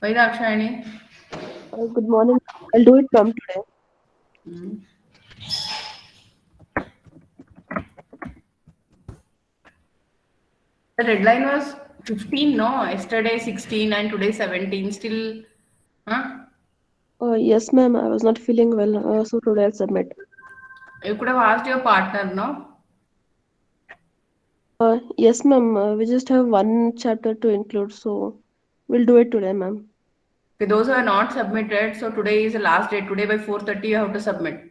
Why Dakshayani? Good morning. I'll do it, ma'am, today. Hmm. The deadline was 15, no? Yesterday 16 and today 17. Still, huh? Yes, ma'am. I was not feeling well, so today I'll submit. You could have asked your partner, no? Yes, ma'am. We just have one chapter to include, so we'll do it today, ma'am. Okay, those who are not submitted, so today is the last day. Today by 4:30 you have to submit.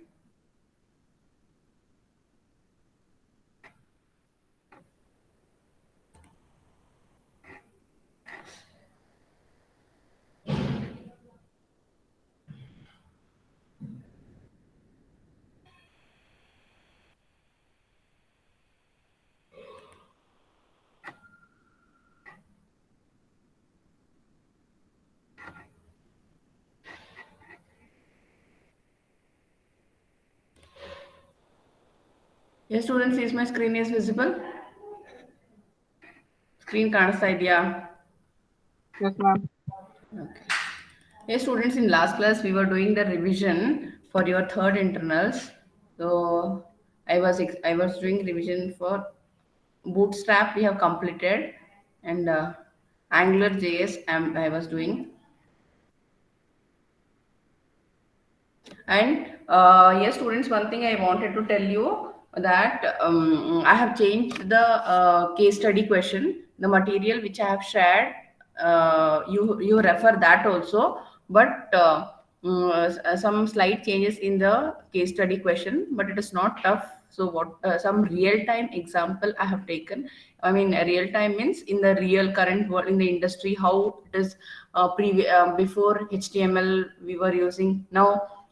Yes, students, is my screen is visible? Screen ಕಾಣಿಸ್ತಾ ಇದೆಯಾ? Yes, ma'am. Okay. Yes, students, in last class we were doing the revision for your third internals. So I was doing revision for Bootstrap we have completed, and Angular JS I was doing. And yes, students, one thing I wanted to tell you that I have changed the case study question, the material which I have shared. You refer that also, but some slight changes in the case study question, but it is not tough. So what some real time example I have taken. I mean, real time means in the real current world in the industry how it is before HTML we were using now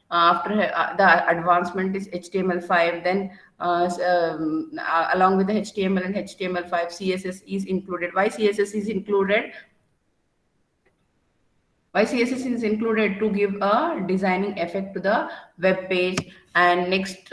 after the advancement is HTML5, then along with the HTML and HTML5, CSS is included. Why CSS is included? Why CSS is included? To give a designing effect to the web page. And next,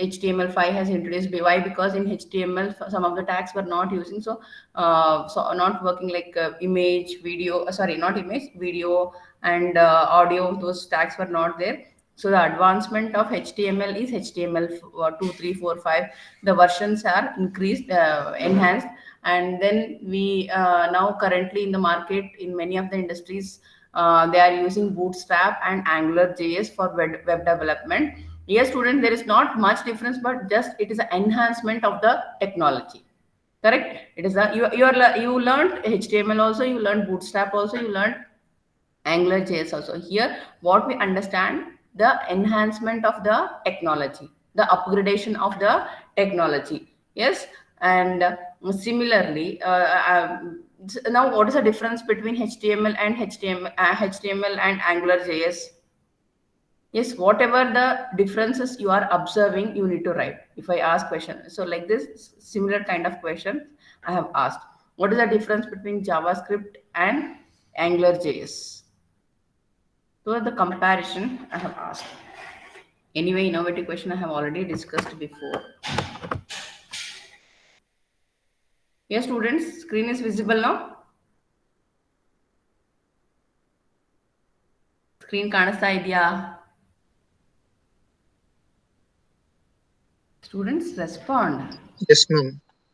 HTML5 has introduced. Why? Because in HTML some of the tags were not using, so not working like image, video. Sorry, not image, video and audio. Those tags were not there. So the advancement of HTML is HTML 2, 3, 4, 5. The versions are increased, enhanced, and then we now currently in the market in many of the industries they are using Bootstrap and Angular JS for web development. Yes, student, there is not much difference, but just it is an enhancement of the technology. Correct? It is a you learned HTML also, you learned Bootstrap also, you learned Angular JS also. Here, what we understand the enhancement of the technology, the upgradation of the technology. Yes, and similarly, now what is the difference between HTML and HTML and Angular JS? Yes, whatever the differences you are observing, you need to write. If I ask question, so like this similar kind of question I have asked. What is the difference between JavaScript and Angular JS? So the comparison I have asked. Anyway, innovative question I have already discussed before. Yes, students, screen is visible now. Screen ಕಾಣಿಸ್ತಾ ಇದೆಯಾ? Students respond. Yes, ma'am.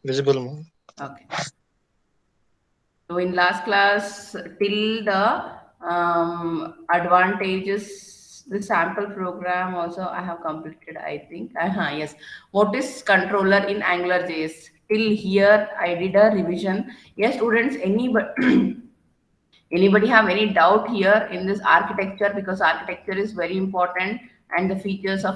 Visible, ma'am. Okay. So in last class, till the advantages, the sample program also I have completed. I think. Yes. What is controller in Angular JS? Till here, I did a revision. Yes, students. Anybody, anybody have any doubt here in this architecture? Because architecture is very important, and the features of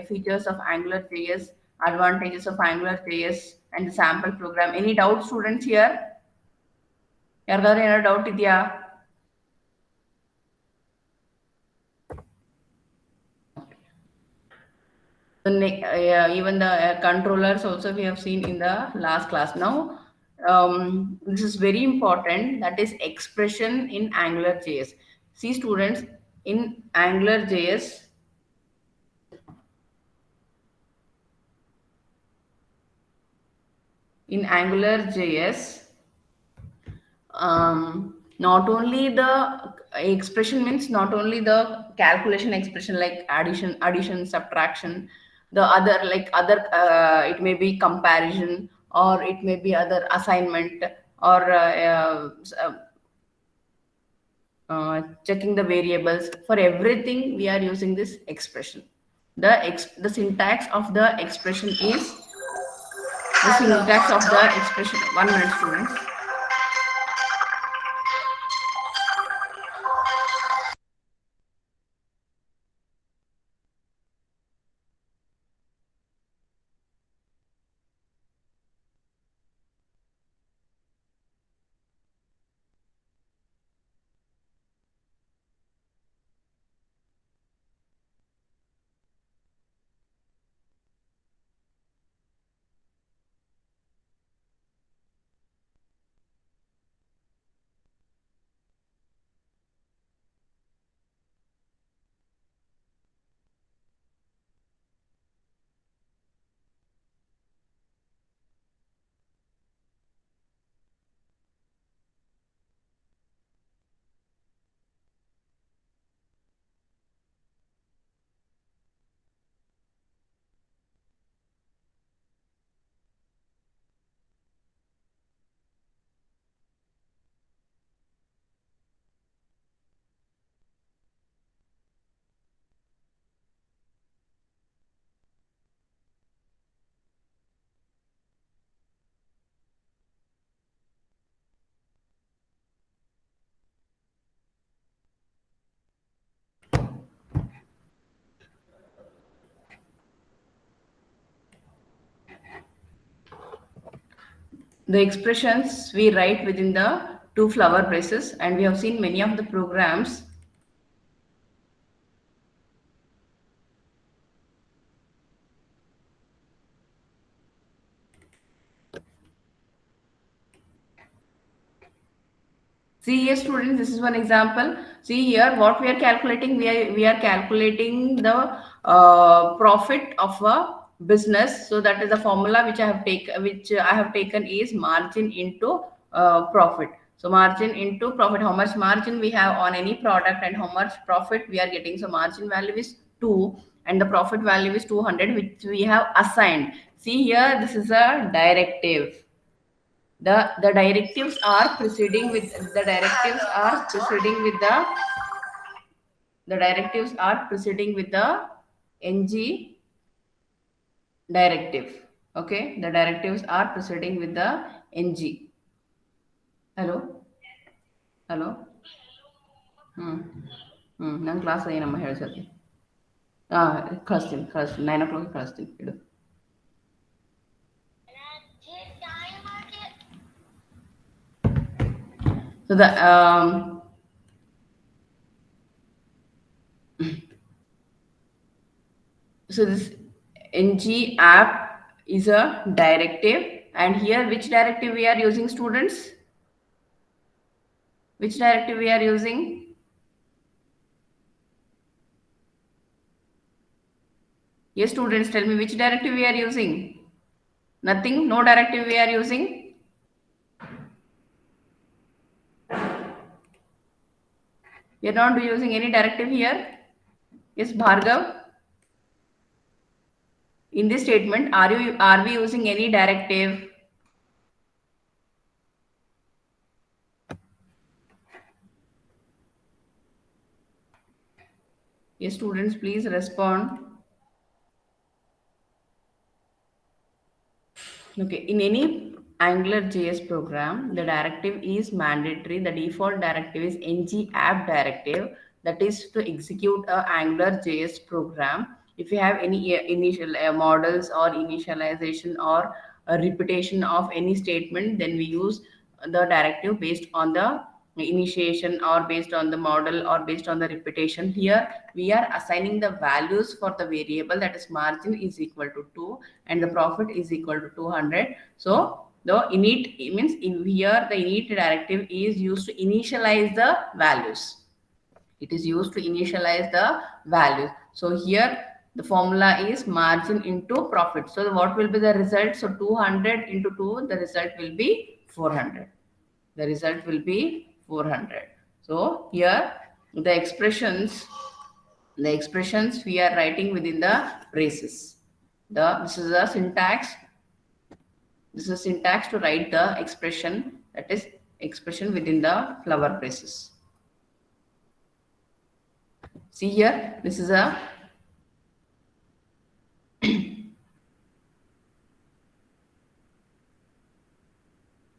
features of Angular JS, advantages of Angular JS, and the sample program. Any doubt, students here? ಯಾರ್ದಾದ್ರು ಏನಾದ್ರು doubt ಇದೆಯಾ? Even the controllers also we have seen in the last class. Now, this is very important. That is expression in Angular JS. See, students, in Angular JS, in Angular JS, not only the expression means not only the calculation expression like addition, subtraction, the other like other it may be comparison, or it may be other assignment, or checking the variables. For everything we are using this expression. The syntax of the expression is the syntax of the expression. 1 minute, students. The expressions we write within the two flower braces, and we have seen many of the programs. See here, students, this is one example. See here, what we are calculating, we are calculating the profit of a business. So that is the formula which I have taken is margin into profit. So margin into profit, how much margin we have on any product and how much profit we are getting. So margin value is 2 and the profit value is 200, which we have assigned. See here, this is a directive. The directives are proceeding with the directives are proceeding with the directives are proceeding with the ng directive. Okay, the directives are proceeding with the ng. Hello, hello. ನಾನು class ಏನಮ್ಮ ಹೇಳ್ಸತ್ತೆ ಕಳಿಸ್ತೀನಿ 9 o'clock ಕಳಿಸ್ತೀನಿ ಇಡು. So the so this ng app is a directive, and here which directive we are using, students? Which directive we are using? Yes, students, tell me which directive we are using. Nothing, no directive we are using. We are not using any directive here. Yes, Bhargav. In this statement, are we using any directive? Yes, students, please respond. Okay, in any Angular JS program, the directive is mandatory. The default directive is ng app directive, that is to execute a Angular JS program. If you have any initial models or initialization or a repetition of any statement, then we use the directive based on the initiation or based on the model or based on the repetition. Here we are assigning the values for the variable, that is margin is equal to 2 and the profit is equal to 200. So the init means in here the init directive is used to initialize the values. It is used to initialize the values. So here the formula is margin into profit. So what will be the result? So 200 into 2, the result will be 400. The result will be 400. So here the expressions we are writing within the braces. This is a syntax. This is syntax to write the expression, that is expression within the flower braces. See here, this is a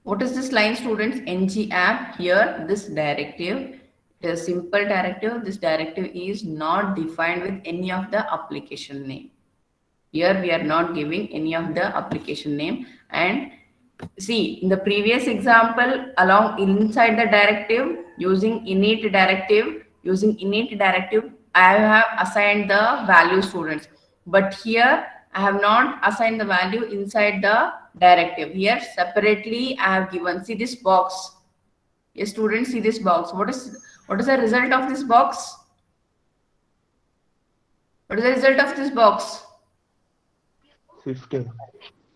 what is this line, students? ng app. Here this directive is a simple directive. This directive is not defined with any of the application name. Here we are not giving any of the application name. And see, in the previous example, along inside the directive, using init directive, I have assigned the value, students. But here I have not assigned the value inside the directive. Here separately I have given. See this box. Yes, students, see this box. What is the result of this box? What is the result of this box? 15.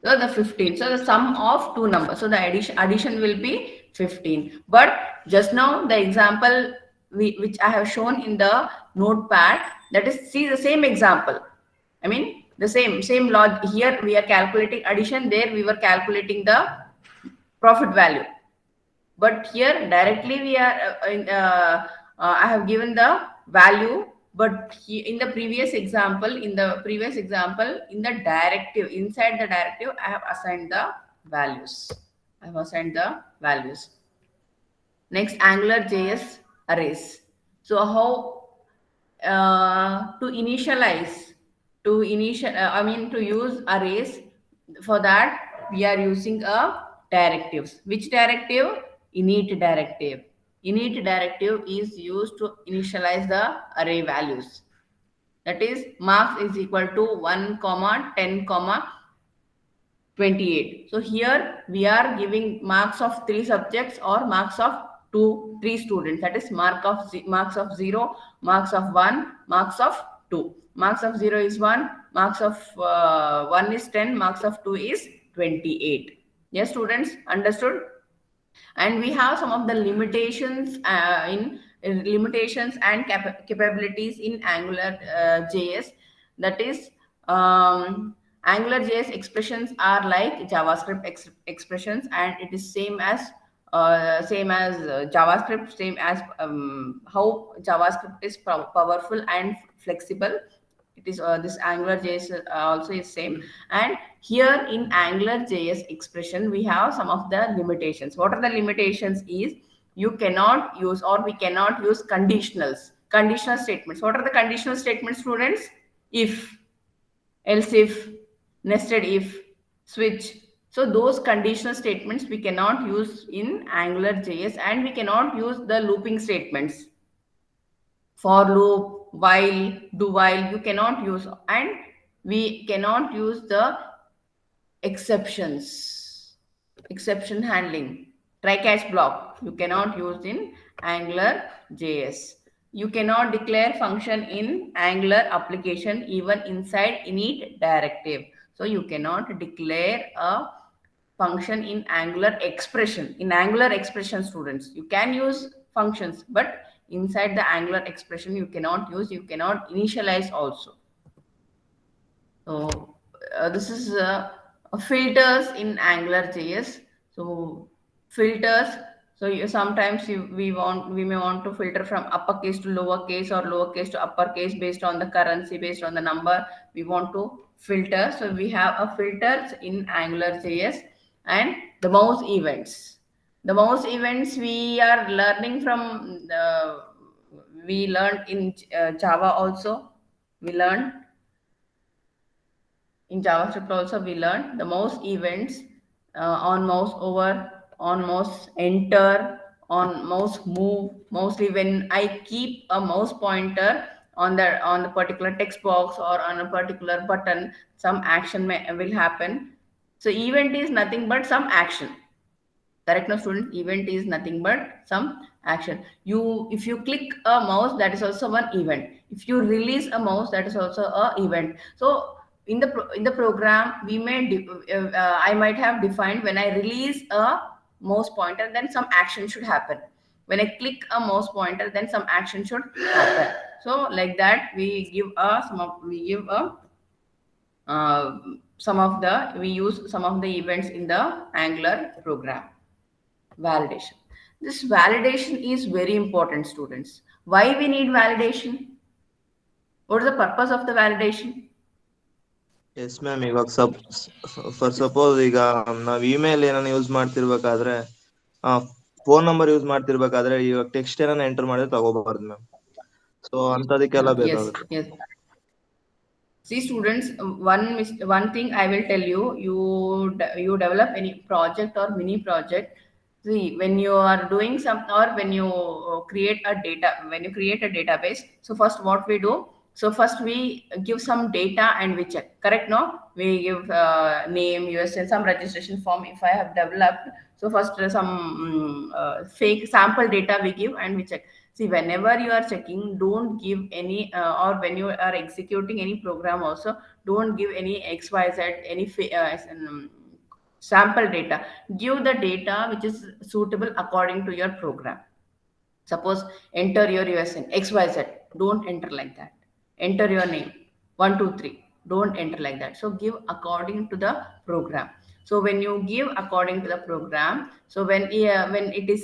So the 15. So the sum of two numbers. So the addition will be 15. But just now the example which I have shown in the notepad, that is, see the same example. I mean the same log. Here we are calculating addition. There we were calculating the profit value. But here directly we are I have given the value. But in the previous example, in the directive, inside the directive, I have assigned the values. Next, AngularJS arrays. So how to initialize, to use arrays? For that we are using a directives. Which directive? Init directive. Init directive is used to initialize the array values. That is, marks is equal to 1, 10, 28. So here we are giving marks of 3 subjects or marks of 3 students. That is marks of 0, marks of 1, marks of 2. Marks of 0 is 1, marks of 1 is 10, marks of 2 is 28. Yes, students, understood? And we have some of the limitations and capabilities in AngularJS. That is, AngularJS expressions are like JavaScript expressions, and it is same as JavaScript, same as how JavaScript is powerful and flexible. It is this AngularJS also is same. And here in AngularJS expression, we have some of the limitations. What are the limitations? Is you cannot use, or we cannot use conditional statements. What are the conditional statements, students? If, else if, nested if, switch. So those conditional statements we cannot use in AngularJS, and we cannot use the looping statements. For loop, while, do while, you cannot use, and we cannot use the exception handling, try catch block, you cannot use in AngularJS. You cannot declare function in Angular application even inside init directive. So you cannot declare a function in Angular expression. In Angular expression, students, you can use functions, but inside the Angular expression you cannot use, you cannot initialize also. So this is filters in AngularJS. So filters, so sometimes we may want to filter from uppercase to lowercase, or lowercase to uppercase based on the currency, based on the number we want to filter. So we have a filters in AngularJS. And the mouse events. The mouse events we are learning from we learned in Java also. We learned in JavaScript also. We learned the mouse events on mouse over, on mouse enter, on mouse move. Mostly when I keep a mouse pointer on the particular text box or on a particular button, some action will happen. So event is nothing but some action. Correct now, students? Event is nothing but some action. If you click a mouse, that is also one event. If you release a mouse, that is also a event. So in the program, we may I might have defined when I release a mouse pointer, then some action should happen. When I click a mouse pointer, then some action should happen. So like that, we give we use some of the events in the Angular program. Validation. This validation is very important, students. Why we need validation? What is the purpose of the validation? Yes ma'am. ಇವಾಗ for suppose ಈಗ ನಾವ್ email ಏನಾನ use ಮಾಡ್ತಿರ್ಬೇಕಾದ್ರೆ phone number use ಮಾಡ್ತಿರ್ಬೇಕಾದ್ರೆ ಇವಾಗ text ಏನಾನ enter ಮಾಡಿದ್ರೆ ತಗೋಬಾರ್ದು ma'am. So ಅಂತದಕ್ಕೆಲ್ಲ ಬೇಕಾಗುತ್ತೆ. Yes. See, students, one thing I will tell you, you develop any project or mini project. See, when you are doing some, or when you create a database, so first what we do, so first we give some data and we check. Correct? No, we give name, USN, some registration form if I have developed. So first some fake sample data we give and we check. See, whenever you are checking, don't give any or when you are executing any program also, don't give any XYZ, any sample data. Give the data which is suitable according to your program. Suppose enter your USN XYZ, don't enter like that. Enter your name 123, don't enter like that. So give according to the program. So when you give according to the program, so when it is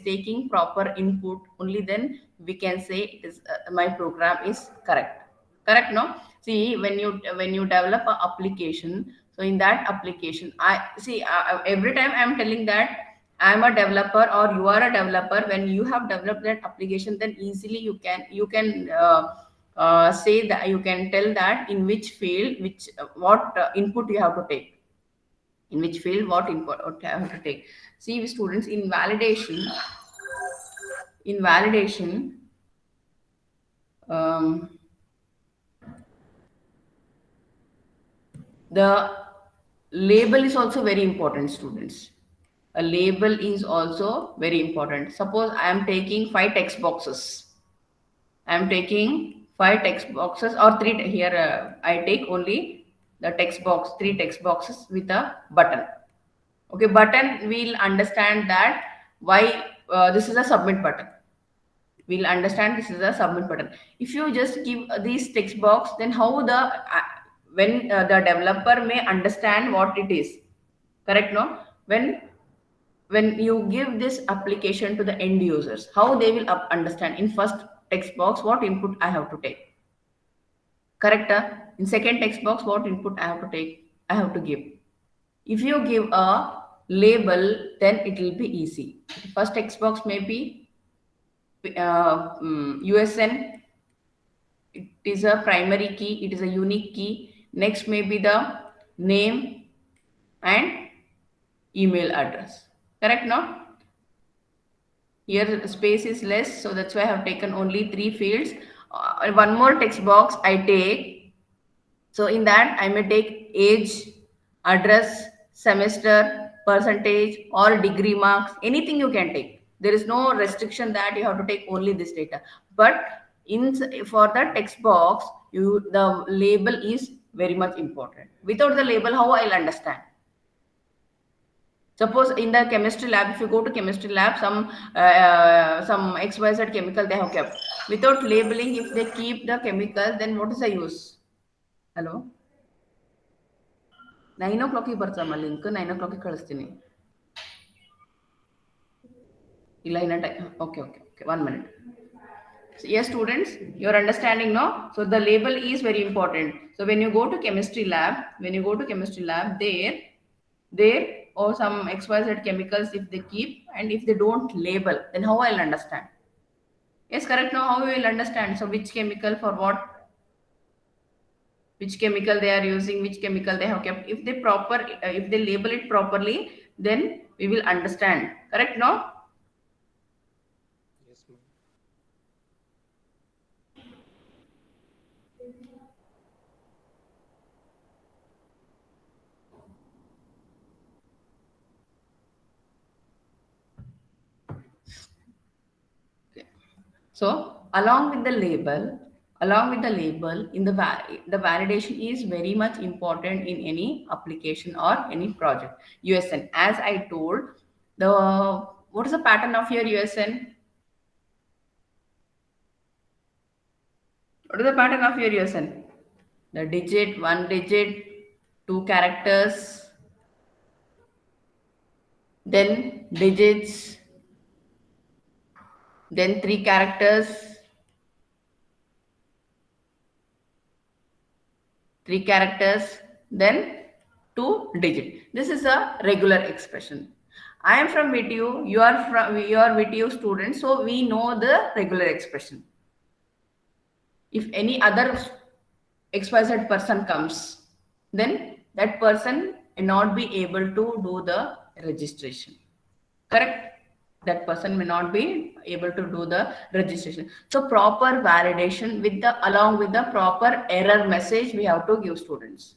taking proper input, only then we can say it is my program is correct. No, see, when you develop an application, so in that application, I see every time I am telling that I am a developer or you are a developer. When you have developed that application, then easily you can say that, you can tell that in which field what input you have to take, in which field what input you have to take. See, students, in validation, the label is also very important, students. A label is also very important. Suppose I am taking 5 text boxes. I am taking 5 text boxes or 3 here. I take only the text box, 3 text boxes with a button. Okay, button, we'll understand that why this is a submit button. We'll understand this is a submit button. If you just give these text box, then how the the developer may understand what it is. Correct? No, when you give this application to the end users, how they will understand? In first text box, what input I have to take? Correct? In second text box, what input I have to take? I have to give. If you give a label, then it will be easy. First text box may be USN. It is a primary key. It is a unique key. Next may be the name and email address. Correct? No? Here space is less, so that's why I have taken only 3 fields. One more text box I take. So in that I may take age, address, semester, percentage, or degree marks. Anything you can take. There is no restriction that you have to take only this data. But for the text box, the label is very much important. Without the label, how I'll understand? Suppose in the chemistry lab, if you go to chemistry lab, some XYZ chemical they have kept. Without labeling, if they keep the chemical, then what is the use? Hello? 9 o'clock ಬರ್ತಮ್ಮ link, 9 o'clock ಕಳಿಸ್ತೀನಿ. ಇಲ್ಲ ಇನ್ನ time. Okay 1 minute. So, yes, students, you're understanding, no? So the label is very important. So when you go to chemistry lab, there or some XYZ chemicals, if they keep and if they don't label, then how I'll understand? Yes, correct. Now how we will understand? So which chemical for what? Which chemical they are using? Which chemical they have kept? If they label it properly, then we will understand. Correct? No? Yes, ma'am. So along with the label, in the validation is very much important in any application or any project. USN, as I told, the what is the pattern of your USN? What is the pattern of your USN? The digit, 1 digit, 2 characters, then digits, then 3 characters, 3 characters, then 2 digit. This is a regular expression. I am from VTU, you are VTU student, so we know the regular expression. If any other XYZ person comes, then that person may not be able to do the registration. Correct? That person may not be able to do the registration. So proper validation along with the proper error message we have to give students.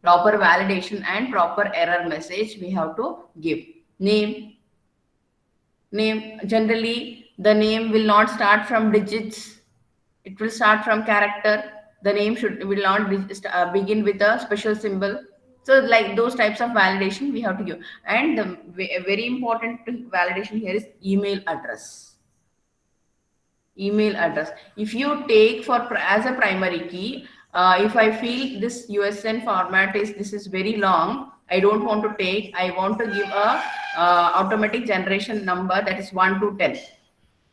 Proper validation and proper error message we have to give. Name. Generally the name will not start from digits. It will start from character. The name will not begin with a special symbol. So like those types of validation we have to give. And the very important validation here is email address. Email address. If you take as a primary key, if I feel this USN format this is very long, I don't want to take. I want to give a automatic generation number that is 1 to 10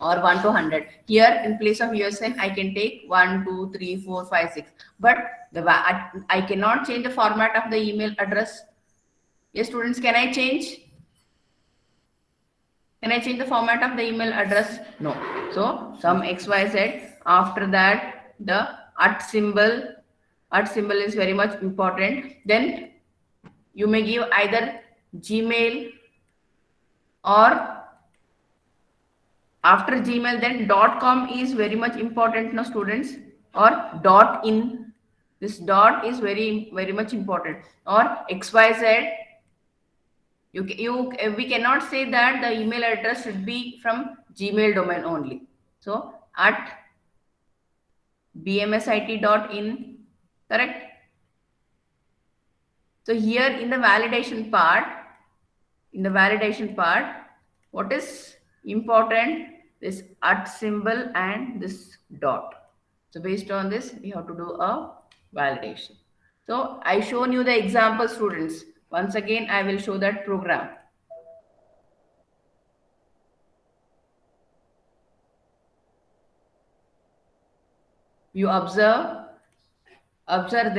or 1 to 100. Here in place of USN, I can take 1, 2, 3, 4, 5, 6. But I cannot change the format of the email address. Yes, students, can I change? Can I change the format of the email address? No. So some XYZ. After that, the @ symbol. @ symbol is very much important. Then you may give either Gmail or after Gmail, then .com is very much important now, students, or .in. This dot is very much important, or XYZ. We cannot say that the email address should be from Gmail domain only. So @bmsit.in, correct? So here in the validation part, what is important? This @ symbol and this dot. So based on this, we have to do a validation. So I shown you the example, students. Once again, I will show that program. You observe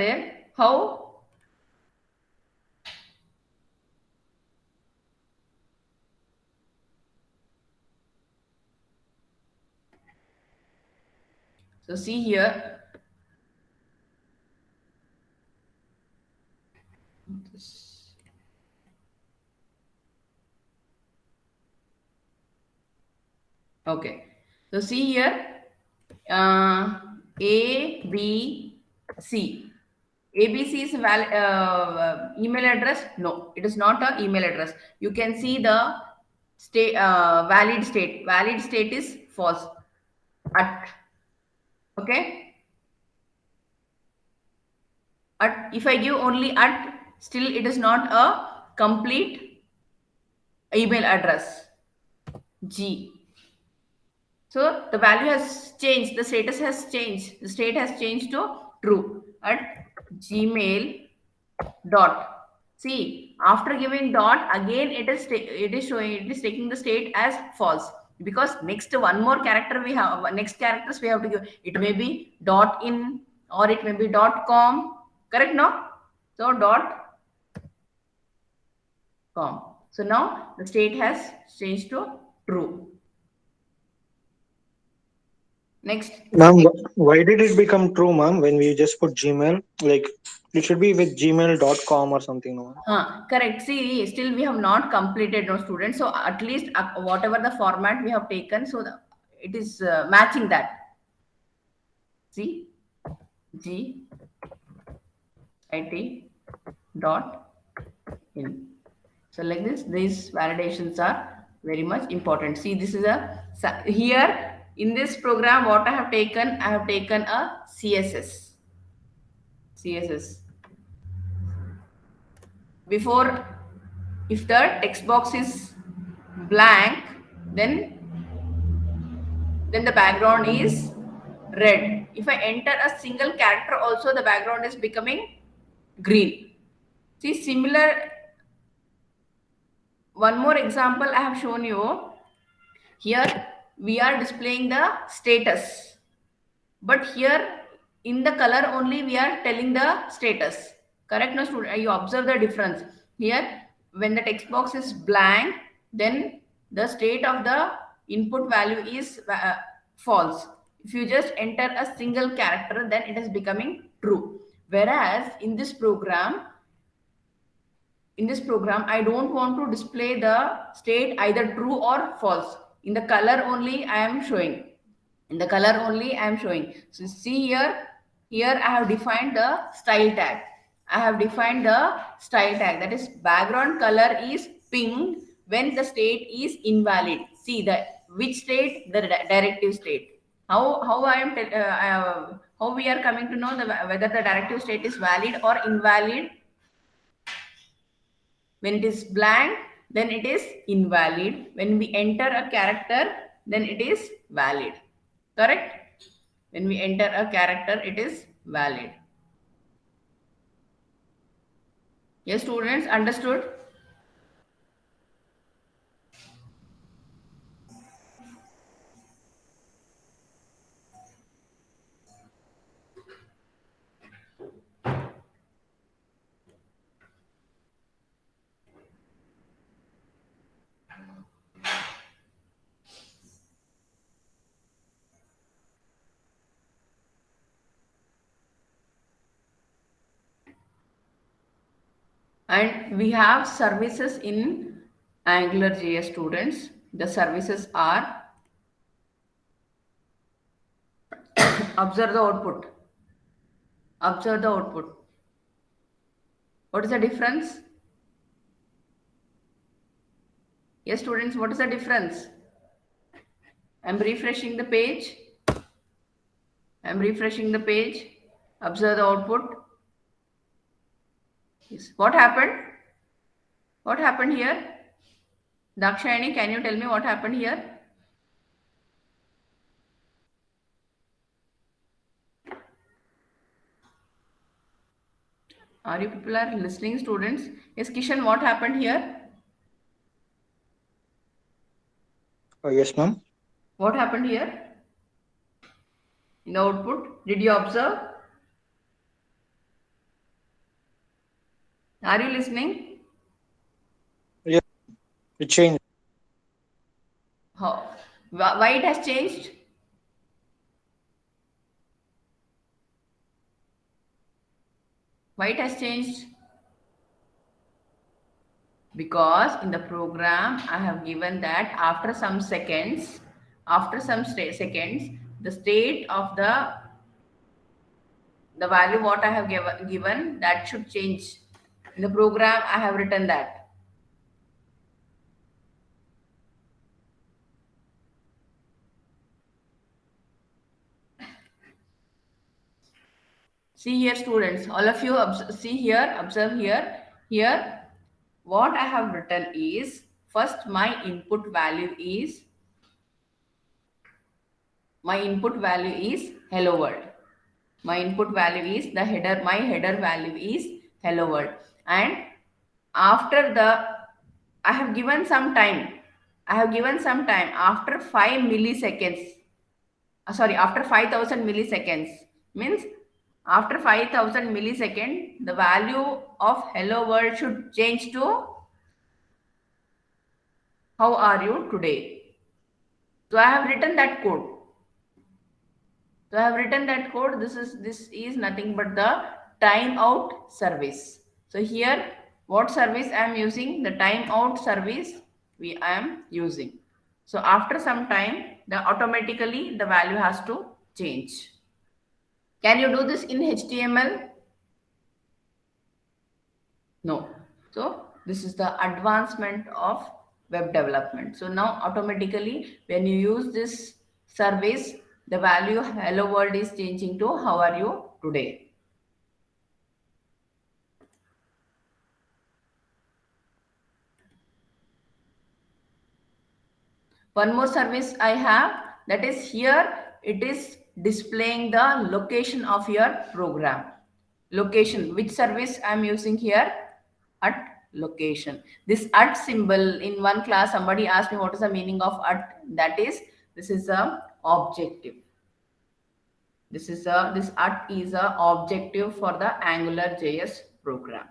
there how so see here. Okay, so see here, A, B, C. ABC is email address? No, it is not an email address. You can see the valid state. Valid state is false. Okay. If I give only still it is not a complete email address. G. So the value has changed. The status has changed. The state has changed to true @gmail. See, after giving dot, again it is taking the state as false, because next one more character we have, next characters we have to give. It may be .in or it may be .com. Correct, no? So .com. So now the state has changed to true. Next. Ma'am, why did it become true, ma'am, when we just put Gmail? Like, it should be with gmail.com or something, no? Correct. See, still we have not completed, no, students. So at least whatever the format we have taken, so it is matching that. See, GIT.in. So like this, these validations are very much important. See, this is here in this program, what I have taken a CSS. Before, if the text box is blank, then the background is red. If I enter a single character also, the background is becoming green. See, similar, one more example I have shown you. Here we are displaying the status, but here in the color only we are telling the status. Correct? No, student? You observe the difference. Here, when the text box is blank, then the state of the input value is false. If you just enter a single character, then it is becoming true. Whereas in this program, I don't want to display the state either true or false. In the color only I am showing. So see here, I have defined the style tag. That is background color is pink when the state is invalid. See the which state, the directive state. How we are coming to know whether the directive state is valid or invalid. When it is blank, then it is invalid. When we enter a character, then it is valid. Correct? When we enter a character, it is valid. Yes, students, understood? And we have services in AngularJS, students. The services are observe the output. What is the difference? Yes, students, what is the difference? I'm refreshing the page. Observe the output. Yes. What happened? What happened here? Dakshayani, can you tell me what happened here? Are you people are listening, students? Yes, Kishan, what happened here? Yes, ma'am. What happened here? In the output, did you observe? Are you listening? Yes, it changed. How? Why it has changed? Why it has changed? Because in the program I have given that after some seconds, the state of the value what I have given that should change. In the program I have written that. See here, students, all of you observe here. Here, what I have written is, first my input value is hello world. My input value is my header value is hello world. And after I have given some time, after 5 milliseconds, after 5,000 milliseconds, means after 5,000 milliseconds, the value of hello world should change to how are you today. So I have written that code. This is nothing but the timeout service. So here, what service I am using? The timeout service I am using. So after some time, automatically the value has to change. Can you do this in HTML? No. So this is the advancement of web development. So now automatically when you use this service, the value hello world is changing to how are you today. One more service I have, that is here it is displaying the location of your program. Location, which service I'm using here? At location. This at symbol, in one class somebody asked me what is the meaning of at. That is, this is a objective. This at is a objective for the Angular JS program.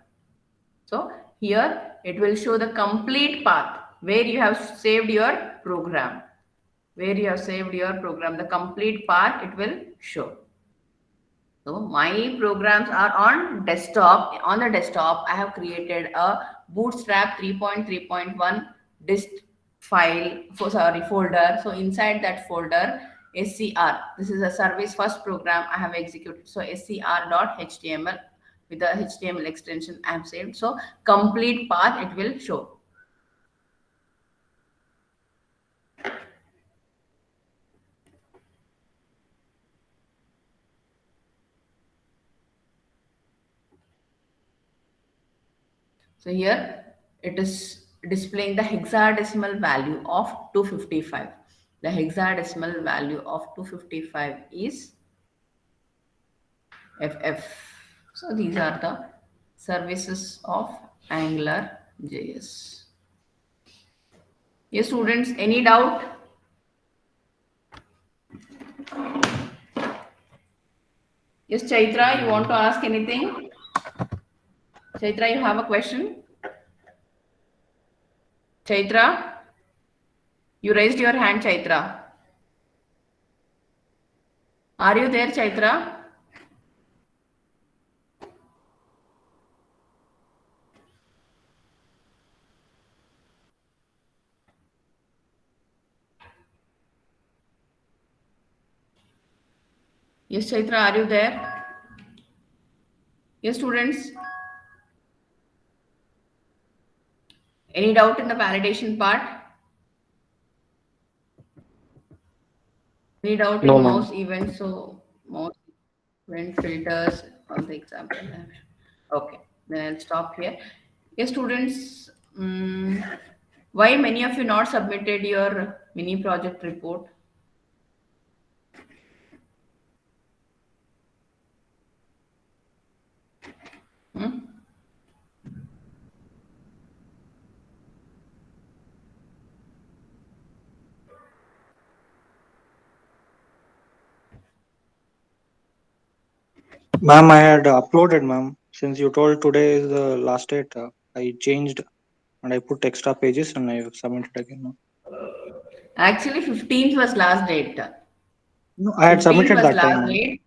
So here it will show the complete path where you have saved your program. Where you have saved your program, the complete path it will show. So my programs are on desktop. On the desktop, I have created a Bootstrap 3.3.1 dist folder. So inside that folder, SCR. This is a service first program I have executed. So scr.html with the HTML extension I have saved. So complete path it will show. So here it is displaying the hexadecimal value of 255. The hexadecimal value of 255 is FF. So these are the services of Angular JS. Yes, students, any doubt? Yes, Chaitra, you want to ask anything? Chaitra, you have a question? Chaitra? You raised your hand, Chaitra. Are you there, Chaitra? Yes, Chaitra, are you there? Yes, students. Any doubt in the validation part? Any doubt No, in ma'am. mouse events? So mouse event filters on the example. Okay, then I'll stop here. Yes, students. Why many of you not submitted your mini project report? Hmm? Ma'am, I had uploaded, ma'am. Since you told today is the last date, I changed and I put extra pages and I submitted again. Ma'am. Actually, 15th was last date. No, I had 15th submitted was that time. last Ma'am. date.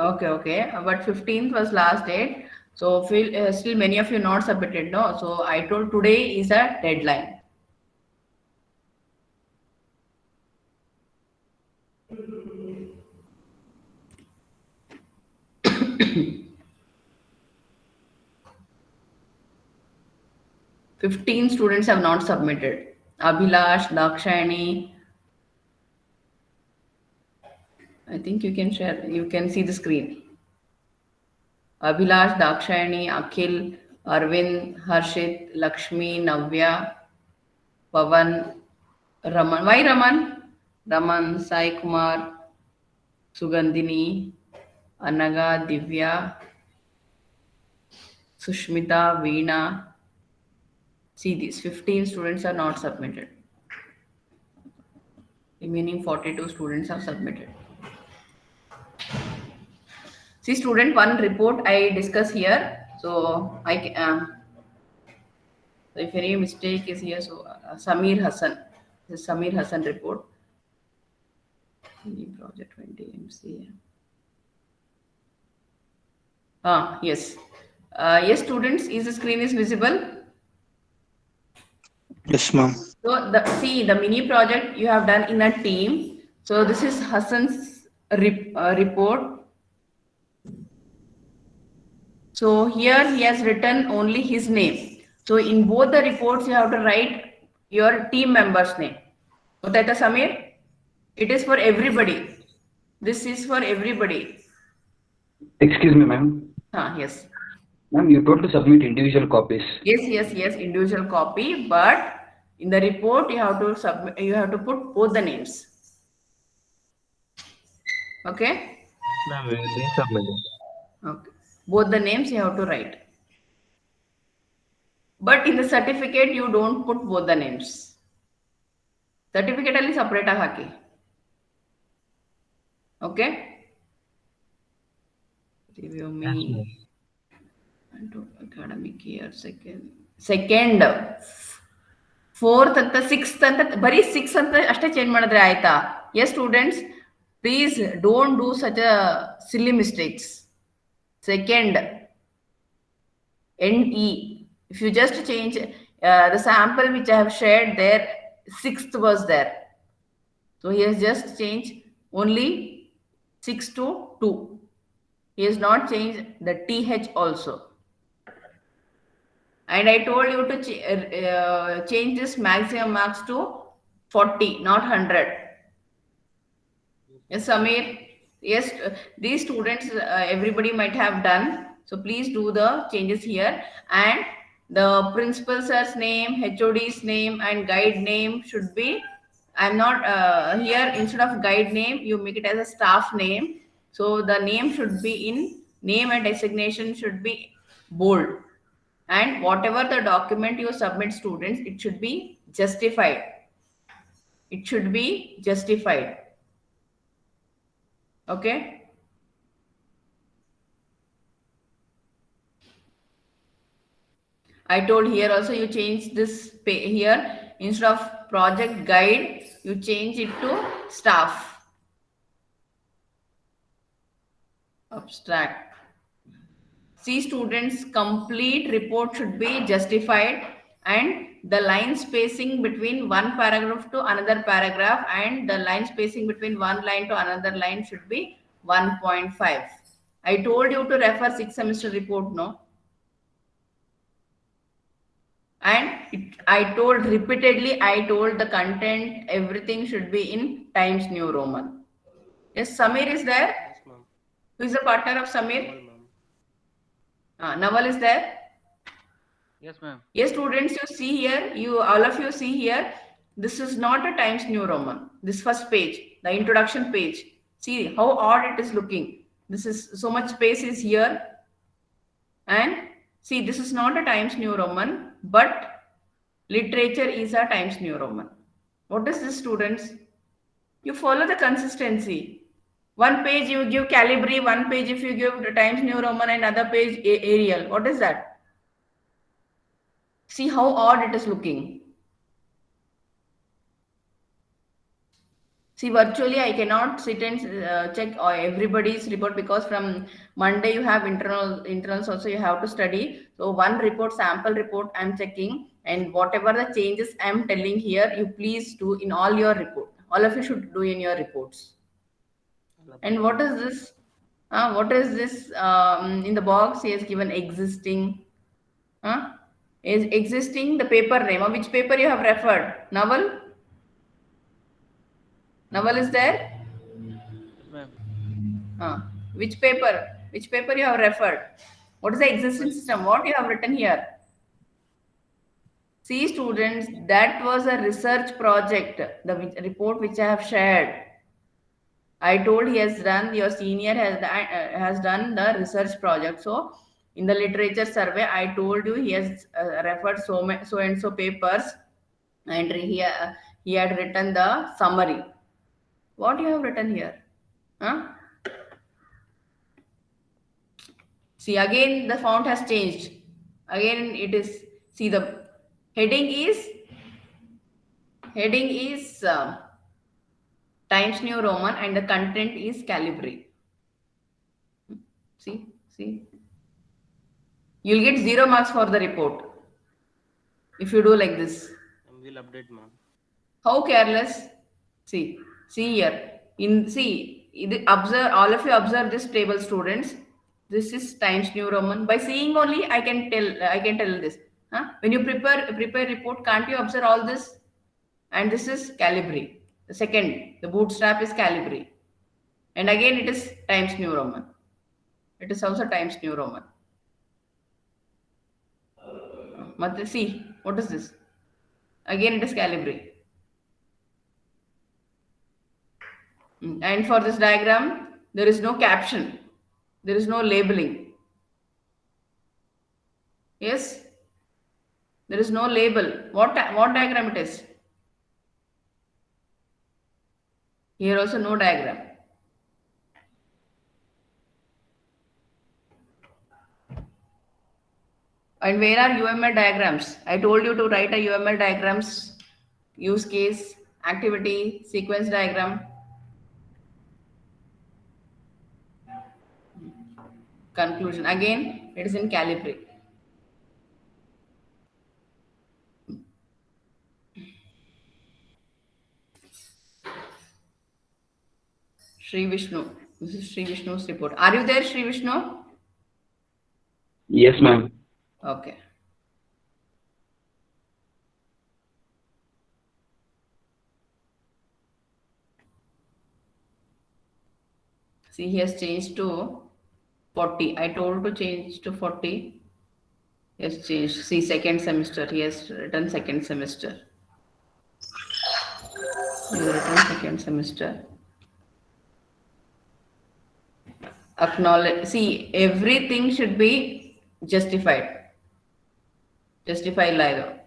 Okay. But 15th was last date. So still many of you not submitted, no? So I told today is a deadline. Fifteen students have not submitted. Abhilash, Dakshayani. I think you can share. You can see the screen. Abhilash, Dakshayani, Akhil, Arvind, Harshit, Lakshmi, Navya, Pavan, Raman. Why Raman? Raman, Sai Kumar, Sugandhini, Anaga, Divya, Sushmita, Veena. See, these 15 students are not submitted. Remaining 42 students have submitted. See, student one report I discuss here. So so if any mistake is here, so Samir Hassan, this is Samir Hassan report. Project 20 MCA. Yes. Yes, students, is the screen is visible? Yes, ma'am. So the mini project you have done in a team. So this is Hassan's report. So here he has written only his name. So in both the reports you have to write your team member's name. Hota hai Samir? It is for everybody. This is for everybody. Excuse me, ma'am. Yes. Ma'am, you told to submit individual copies. Yes, individual copy, but In the report, you have to submit. You have to put both the names. Okay. Ma'am, we will resubmit it. Okay. Both the names you have to write. But in the certificate, you don't put both the names. Certificate ಅಲ್ಲಿ separate ಆಗಿ ಹಾಕಿ. Okay. Review me. Yes, ma'am. Into academic year second fourth ಅಂತ sixth ಅಂತ ಬರೀ 6 ಅಂತ ಅಷ್ಟೇ change ಮಾಡಿದ್ರೆ ಆಯ್ತಾ? Yes, students, please don't do such a silly mistakes. Second, NE. If you just change the sample which I have shared there, 6th was there. So he has just changed only 6 to 2. He has not changed the TH also. And I told you to change this maximum marks to 40, not 100. Yes, Samir. Yes, these students, everybody might have done. So please do the changes here. And the principal sir's name, HOD's name, and guide name should be. I'm not here. Instead of guide name, you make it as a staff name. So the name should be in name and designation should be bold. And whatever the document you submit, students, it should be justified. It should be justified. Okay. I told here also you change this here instead of project guide, you change it to staff. Abstract. See, students, complete report should be justified and the line spacing between one paragraph to another paragraph and the line spacing between one line to another line should be 1.5. I told you to refer 6th semester report, no? And I told repeatedly, I told the content, everything should be in Times New Roman. Yes, Samir is there? Yes, ma'am. Who is the partner of Samir? Naval, ma'am. Naval is there? Yes, ma'am. Yes, students, you see here, all of you see here, this is not a Times New Roman. This first page, the introduction page. See how odd it is looking. This is so much space is here. And see, this is not a Times New Roman, but literature is a Times New Roman. What is this, students? You follow the consistency. One page you give Calibri, one page if you give the Times New Roman, and other page Arial. What is that? See how odd it is looking. See, virtually I cannot sit and check everybody's report because from Monday you have internals also you have to study. So one report, sample report I'm checking, and whatever the changes I'm telling here, you please do in all your report. All of you should do in your reports. And what is this? What is this? In the box he has given existing. Is existing the paper name? Or which paper you have referred? Naval? Naval is there? Yes, ma'am. Which paper? Which paper you have referred? What is the existing system? What you have written here? See, students, that was a research project, the report which I have shared. I told he has done, your senior has done the research project. So in the literature survey, I told you he has referred so and so papers, and he had written the summary. What you have written here? See, again the font has changed. Again it is, see, the heading is Times New Roman and the content is Calibri. See, you'll get 0 marks for the report if you do like this. We'll update, ma'am. How careless? See here. Observe, all of you observe this table, students. This is Times New Roman. By seeing only, I can tell this. When you prepare report, can't you observe all this? And this is Calibri. The second, the bootstrap is Calibri. And again, it is Times New Roman. It is also Times New Roman. See, what is this? Again, it is Calibri. And for this diagram, there is no caption. There is no labeling. Yes? There is no label. What diagram it is? Here also no diagram. And where are UML diagrams? I told you to write a UML diagrams, use case, activity, sequence diagram. Conclusion. Again, it is in Calibri. Sri Vishnu. This is Sri Vishnu's report. Are you there, Sri Vishnu? Yes, ma'am. Okay. See, he has changed to 40. I told to change to 40. He has changed. See, second semester. He has written second semester. He has written second semester. Acknowledge. See, everything should be justified. Justify live.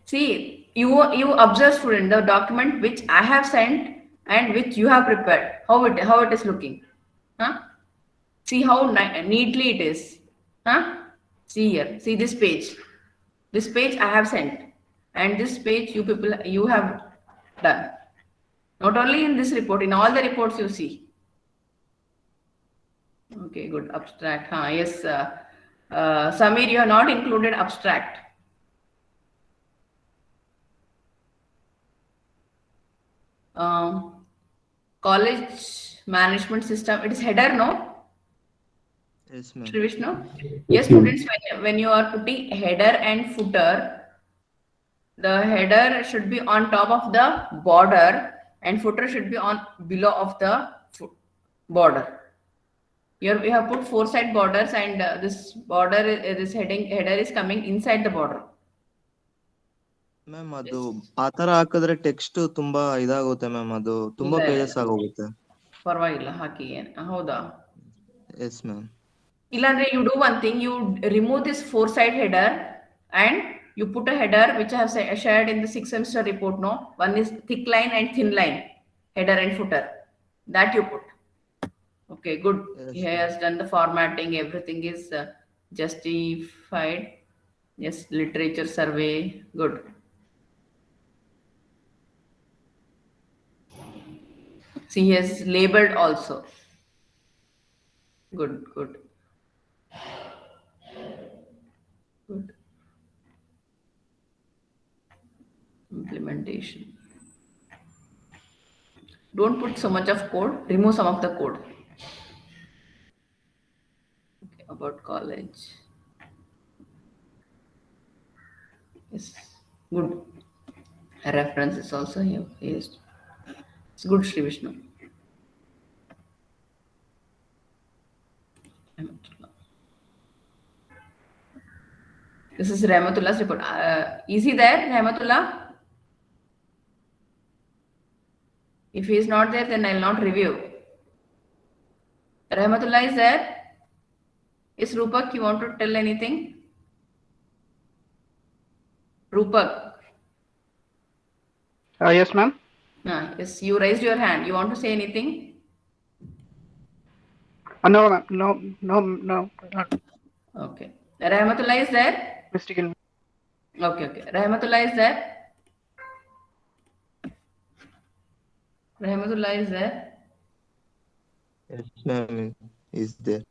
See, you observe, student, the document which I have sent and which you have prepared. How it is looking. Huh? See how neatly it is. Huh? See here. See this page. This page I have sent, and this page you have done. Not only in this report, in all the reports you see. Okay, good. Abstract. Yes. Samir, you have not included abstract. College management system. It is header, no? Yes, ma'am. Sri Vishnu? Yes, students, when you are putting header and footer, the header should be on top of the border and footer should be on below of the border. Here we have put 4-side borders, and this border, this header is coming inside the border. Ma'am ಅದು ಆತರ ಹಾಕಿದ್ರೆ text ತುಂಬಾ ಇದಾಗುತ್ತೆ ma'am, ಅದು ತುಂಬಾ pages ಆಗೋಗುತ್ತೆ. ಪರವಾಗಿಲ್ಲ, ಹಾಕಿ. ಹೌದಾ? Yes ma'am. ಇಲ್ಲಾಂದ್ರೆ you do one thing, you remove this 4-side header and you put a header which I have shared in the 6th semester report. No, one is thick line and thin line, header and footer, that you put. Okay, good. Yes, He has done the formatting, everything is justified. Yes, literature survey, good. See, he has labeled also. Good. Good. Implementation. Don't put so much of code, remove some of the code. Okay, about college. Yes, good. Reference is also here. Yes. It's good, Sri Vishnu. This is Rahmatullah's report. Is he there, Rahmatullah? If he is not there, then I'll not review. Rahmatullah is there? Is Rupak, you want to tell anything? Rupak. Yes, ma'am. Yes, you raised your hand. You want to say anything? No, ma'am. No. Okay. Rahmatullah is there? Mystical. Okay. Rahmatullah is there? Rahmatullah is there? Yes, ma'am. Is there.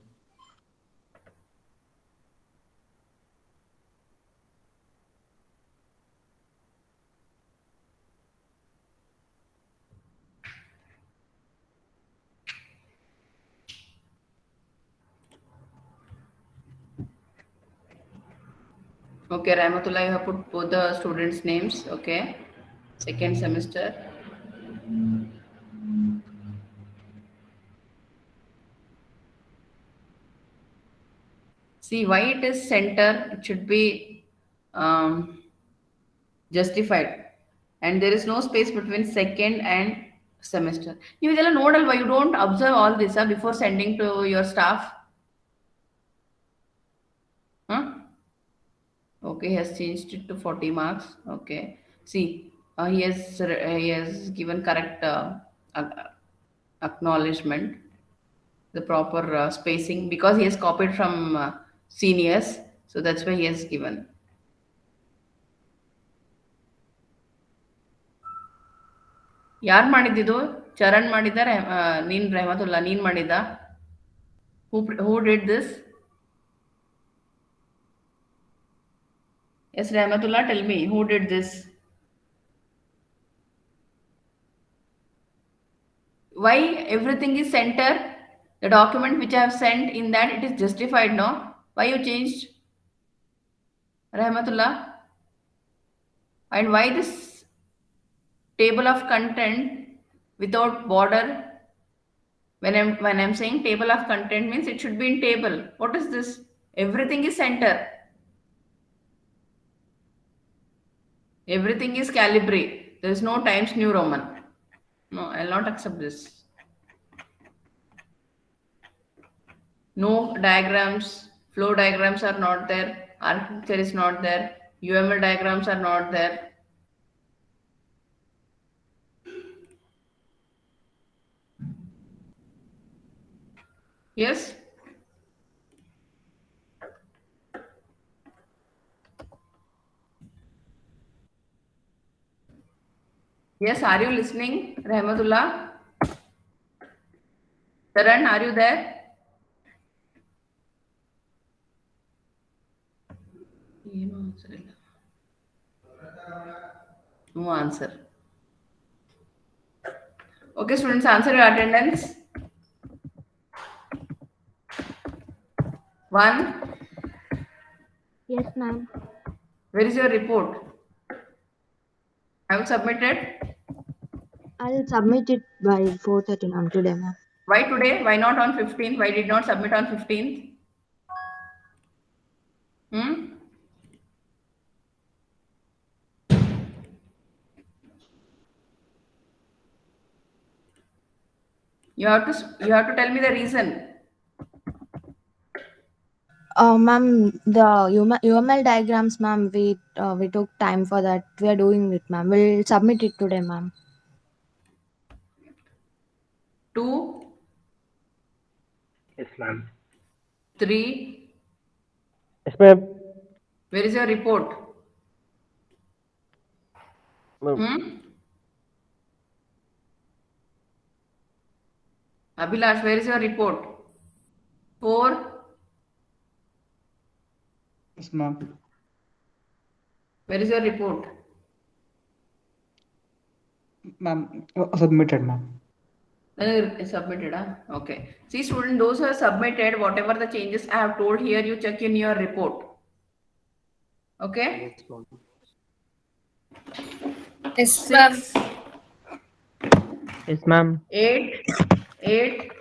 Okay, Rahmatullah, you have put both the students' names. Okay. Second semester. See, why it is center? It should be justified, and there is no space between second and semester. ನೀವು ಇದೆಲ್ಲ ನೋಡಲ್ವಾ? You don't observe all this before sending to your staff? Huh? Okay, he has changed it to 40 marks. Okay, see, he has given correct acknowledgement, the proper spacing, because he has copied from seniors, so that's why he has given. ಯಾರು ಮಾಡಿದ್ದು? ಚರಣ್ ಮಾಡಿದ, ನೀನ್ ರೆಹಮತುಲ್ಲಾ ನೀನ್ ಮಾಡಿದ? Who did this? Yes, Rahmatullah, tell me, who did this? Why everything is center? The document which I have sent, in that it is justified, no? Why you changed, Rahmatullah? And why this table of content without border? When I'm saying table of content means it should be in table. What is this? Everything is center. Everything is Calibri. There is no Times New Roman. No, I'll not accept this. No diagrams, flow diagrams are not there. Architecture is not there. UML diagrams are not there. Yes? Yes, are you listening, Rahmatullah? Taran, are you there? No answer. Okay, students, answer your attendance. 1. Yes, ma'am. Where is your report? Have you submitted? I'll submit it by 4:30 ma'am today, ma'am. Why today? Why not on 15th? Why did not submit on 15th? You have to tell me the reason. Ma'am, the UML diagrams, ma'am, we took time for that. We are doing it, ma'am. We'll submit it today, ma'am. 2. Yes, ma'am. 3. Yes, ma'am. Where is your report? Abhilash, where is your report? 4. Yes, ma'am. Where is your report? Ma'am, submitted, ma'am. Submitted, okay. See, student, those who have submitted, whatever the changes I have told here, you check in your report. Okay? Yes, ma'am. 6. Yes, ma'am. 8.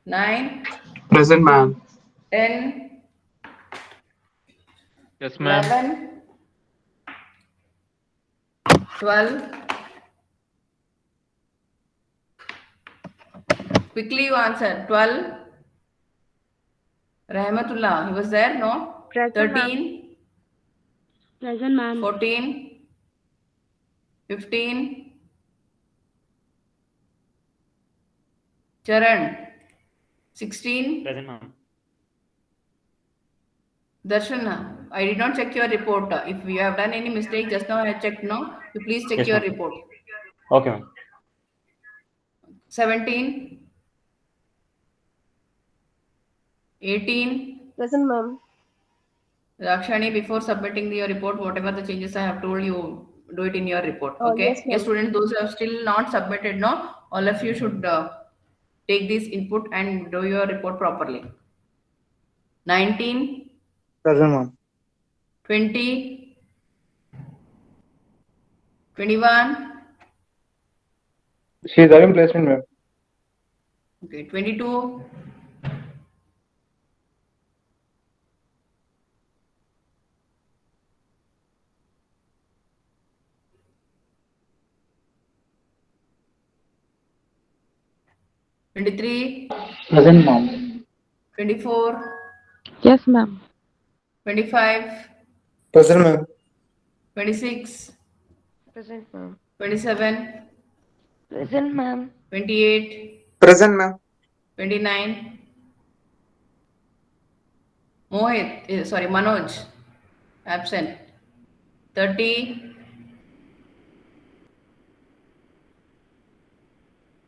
9. Present, ma'am. 10. Yes, ma'am. 11. 12. Quickly you answer. 12. Rahmatullah, he was there, no? Present, 13. Present, ma'am. 14. 15. Charan. 16. Present, ma'am. Darshan, I did not check your report. If you have done any mistake just now, I checked, no? You please check Yes, your ma'am. report. Okay, ma'am. 17. 18. Present, ma'am. Rakshani, before submitting your report, whatever the changes I have told you, do it in your report. Oh, Okay? yes, ma'am. Yes, students, those who have still not submitted, no? All of you should take this input and do your report properly. 19. Present, ma'am. 20. 21. She is having placement, ma'am. Okay, 22. 23, Present, ma'am. 24, Yes, ma'am. 25, Present, ma'am. 26, Present, ma'am. 27, Present, ma'am. 28, Present, ma'am. 29. Manoj, absent. 30,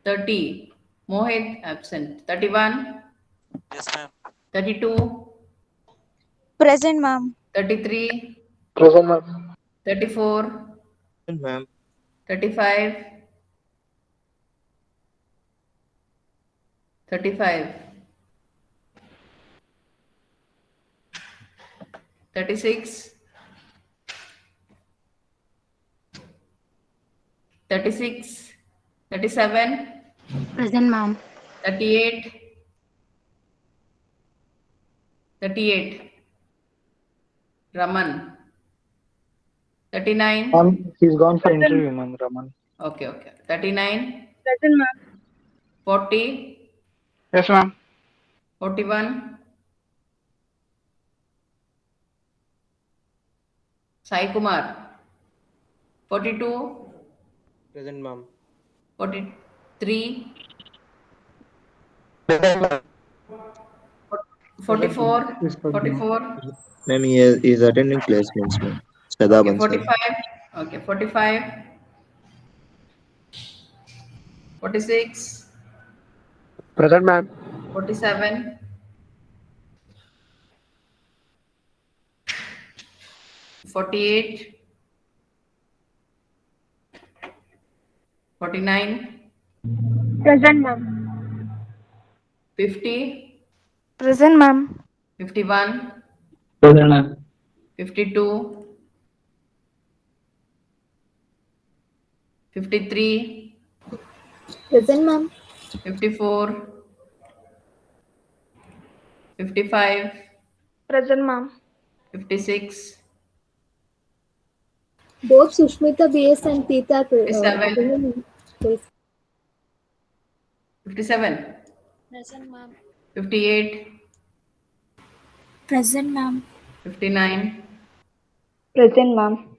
30. Mohit, absent. 31, Yes, ma'am. 32, Present, ma'am. 33, Present, ma'am. 34, ma'am. 35, 35, 36, 36, 37, Present, ma'am. 38, 38. Raman. 39. He's gone for interview, ma'am, Raman. Okay. 39, Present, ma'am. 40, Yes, ma'am. 41. Sai Kumar. 42, Present, ma'am. 43, Present, ma'am. 44, He's got 44. Ma'am, he is attending placements, ma'am. Shraddha Okay, Bansal. 45. Okay, 45, 46, Present, ma'am. 47, 48, 49, Present, ma'am. 50, Present, ma'am. 51, Present, ma'am. 52, 53, Present, ma'am. 54, 55, Present, ma'am. 56, Both Sushmita BS and Peeta are 57, attending. 57, Present, ma'am. 58, Present, ma'am. 59. Present, ma'am.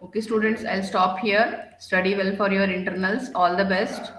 Okay, students, I'll stop here. Study well for your internals. All the best.